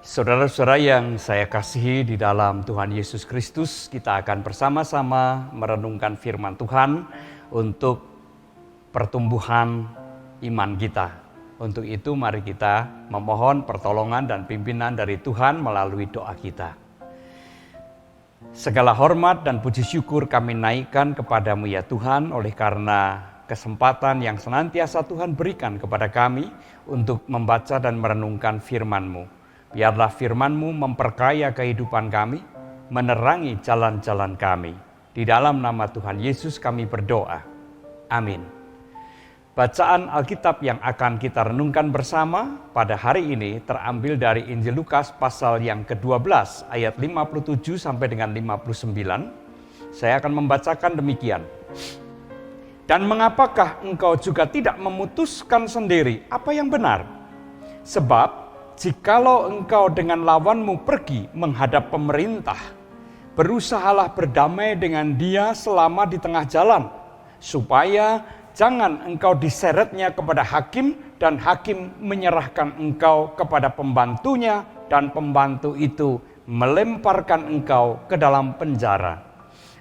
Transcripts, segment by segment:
Saudara-saudara yang saya kasihi di dalam Tuhan Yesus Kristus, kita akan bersama-sama merenungkan firman Tuhan untuk pertumbuhan iman kita. Untuk itu mari kita memohon pertolongan dan pimpinan dari Tuhan melalui doa kita. Segala hormat dan puji syukur kami naikkan kepadamu ya Tuhan, oleh karena kesempatan yang senantiasa Tuhan berikan kepada kami untuk membaca dan merenungkan firman-Mu. Biarlah firman-Mu memperkaya kehidupan kami, menerangi jalan-jalan kami. Di dalam nama Tuhan Yesus kami berdoa. Amin. Bacaan Alkitab yang akan kita renungkan bersama pada hari ini terambil dari Injil Lukas pasal yang ke-12 ayat 57 sampai dengan 59. Saya akan membacakan demikian. Dan mengapakah engkau juga tidak memutuskan sendiri apa yang benar? Sebab jikalau engkau dengan lawanmu pergi menghadap pemerintah, berusahalah berdamai dengan dia selama di tengah jalan, supaya jangan engkau diseretnya kepada hakim dan hakim menyerahkan engkau kepada pembantunya dan pembantu itu melemparkan engkau ke dalam penjara.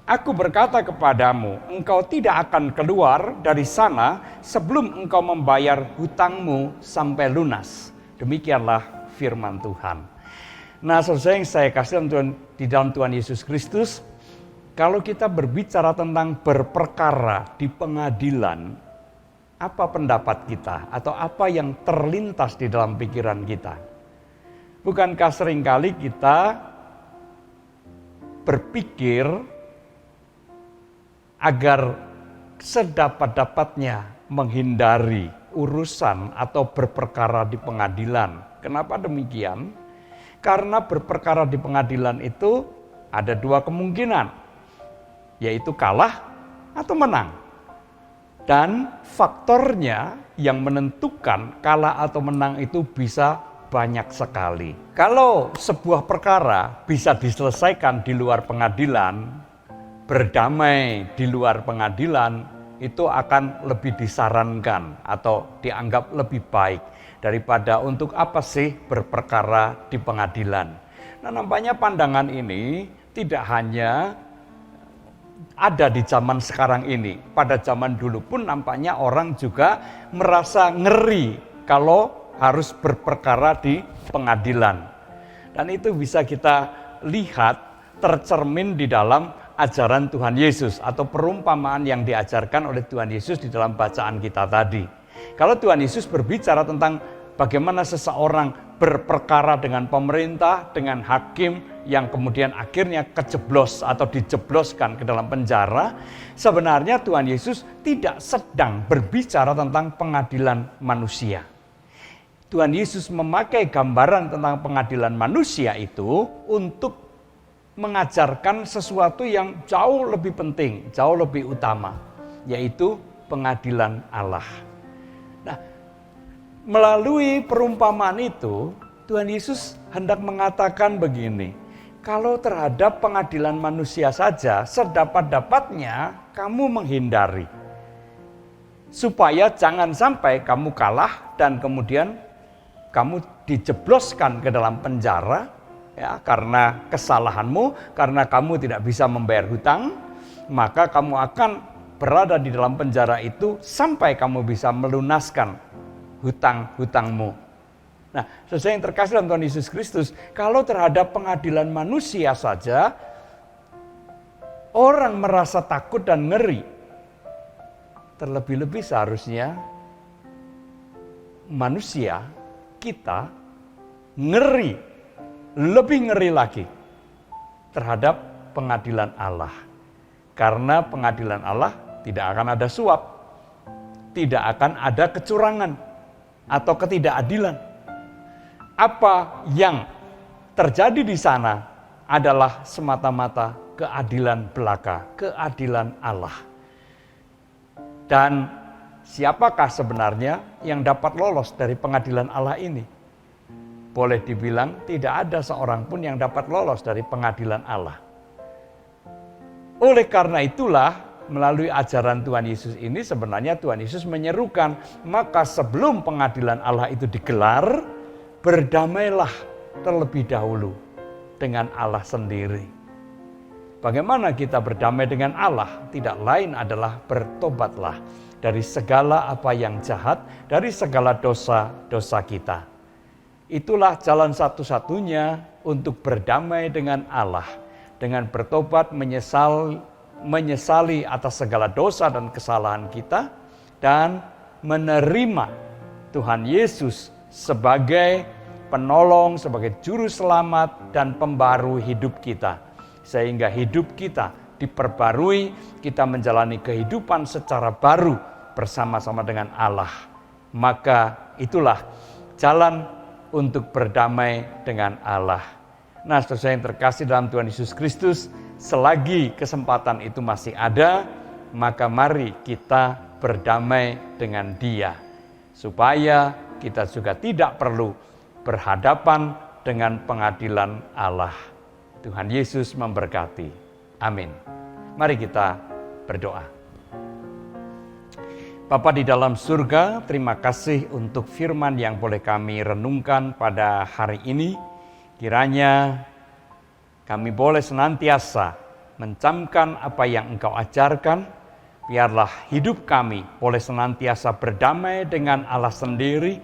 Aku berkata kepadamu, engkau tidak akan keluar dari sana sebelum engkau membayar hutangmu sampai lunas. Demikianlah firman Tuhan. Nah, saudara yang saya kasih di dalam Tuhan Yesus Kristus, kalau kita berbicara tentang berperkara di pengadilan, apa pendapat kita atau apa yang terlintas di dalam pikiran kita? Bukankah seringkali kita berpikir agar sedapat-dapatnya menghindari urusan atau berperkara di pengadilan. Kenapa demikian? Karena berperkara di pengadilan itu ada dua kemungkinan, yaitu kalah atau menang. Dan faktornya yang menentukan kalah atau menang itu bisa banyak sekali. Kalau sebuah perkara bisa diselesaikan di luar pengadilan, berdamai di luar pengadilan, itu akan lebih disarankan atau dianggap lebih baik daripada untuk apa sih berperkara di pengadilan. Nah, nampaknya pandangan ini tidak hanya ada di zaman sekarang ini. Pada zaman dulu pun nampaknya orang juga merasa ngeri kalau harus berperkara di pengadilan. Dan itu bisa kita lihat tercermin di dalam ajaran Tuhan Yesus atau perumpamaan yang diajarkan oleh Tuhan Yesus di dalam bacaan kita tadi. Kalau Tuhan Yesus berbicara tentang bagaimana seseorang berperkara dengan pemerintah, dengan hakim yang kemudian akhirnya kejeblos atau dijebloskan ke dalam penjara, sebenarnya Tuhan Yesus tidak sedang berbicara tentang pengadilan manusia. Tuhan Yesus memakai gambaran tentang pengadilan manusia itu untuk mengajarkan sesuatu yang jauh lebih penting, jauh lebih utama, yaitu pengadilan Allah. Nah, melalui perumpamaan itu, Tuhan Yesus hendak mengatakan begini, kalau terhadap pengadilan manusia saja, sedapat-dapatnya kamu menghindari. Supaya jangan sampai kamu kalah dan kemudian kamu dijebloskan ke dalam penjara, ya, karena kesalahanmu, karena kamu tidak bisa membayar hutang, maka kamu akan berada di dalam penjara itu sampai kamu bisa melunaskan hutang-hutangmu. Nah, saudara yang terkasih dalam Tuhan Yesus Kristus, kalau terhadap pengadilan manusia saja, orang merasa takut dan ngeri. Terlebih-lebih seharusnya manusia, kita, ngeri. Lebih ngeri lagi terhadap pengadilan Allah. Karena pengadilan Allah tidak akan ada suap, tidak akan ada kecurangan atau ketidakadilan. Apa yang terjadi di sana adalah semata-mata keadilan belaka, keadilan Allah. Dan siapakah sebenarnya yang dapat lolos dari pengadilan Allah ini? Boleh dibilang tidak ada seorang pun yang dapat lolos dari pengadilan Allah. Oleh karena itulah, melalui ajaran Tuhan Yesus ini sebenarnya Tuhan Yesus menyerukan, maka sebelum pengadilan Allah itu digelar, berdamailah terlebih dahulu dengan Allah sendiri. Bagaimana kita berdamai dengan Allah? Tidak lain adalah bertobatlah dari segala apa yang jahat, dari segala dosa-dosa kita. Itulah jalan satu-satunya untuk berdamai dengan Allah, dengan bertobat, menyesali atas segala dosa dan kesalahan kita, dan menerima Tuhan Yesus sebagai penolong, sebagai juru selamat dan pembaru hidup kita. Sehingga hidup kita diperbarui, kita menjalani kehidupan secara baru bersama-sama dengan Allah. Maka itulah jalan untuk berdamai dengan Allah. Nah, saudara yang terkasih dalam Tuhan Yesus Kristus, selagi kesempatan itu masih ada, maka mari kita berdamai dengan Dia, supaya kita juga tidak perlu berhadapan dengan pengadilan Allah. Tuhan Yesus memberkati. Amin. Mari kita berdoa. Bapa di dalam surga, terima kasih untuk firman yang boleh kami renungkan pada hari ini. Kiranya kami boleh senantiasa mencamkan apa yang Engkau ajarkan. Biarlah hidup kami boleh senantiasa berdamai dengan Allah sendiri.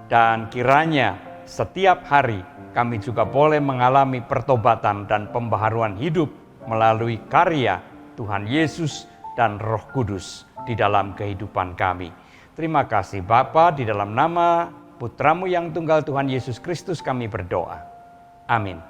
Dan kiranya setiap hari kami juga boleh mengalami pertobatan dan pembaharuan hidup melalui karya Tuhan Yesus dan Roh Kudus di dalam kehidupan kami. Terima kasih Bapa, di dalam nama Putra-Mu yang tunggal Tuhan Yesus Kristus kami berdoa. Amin.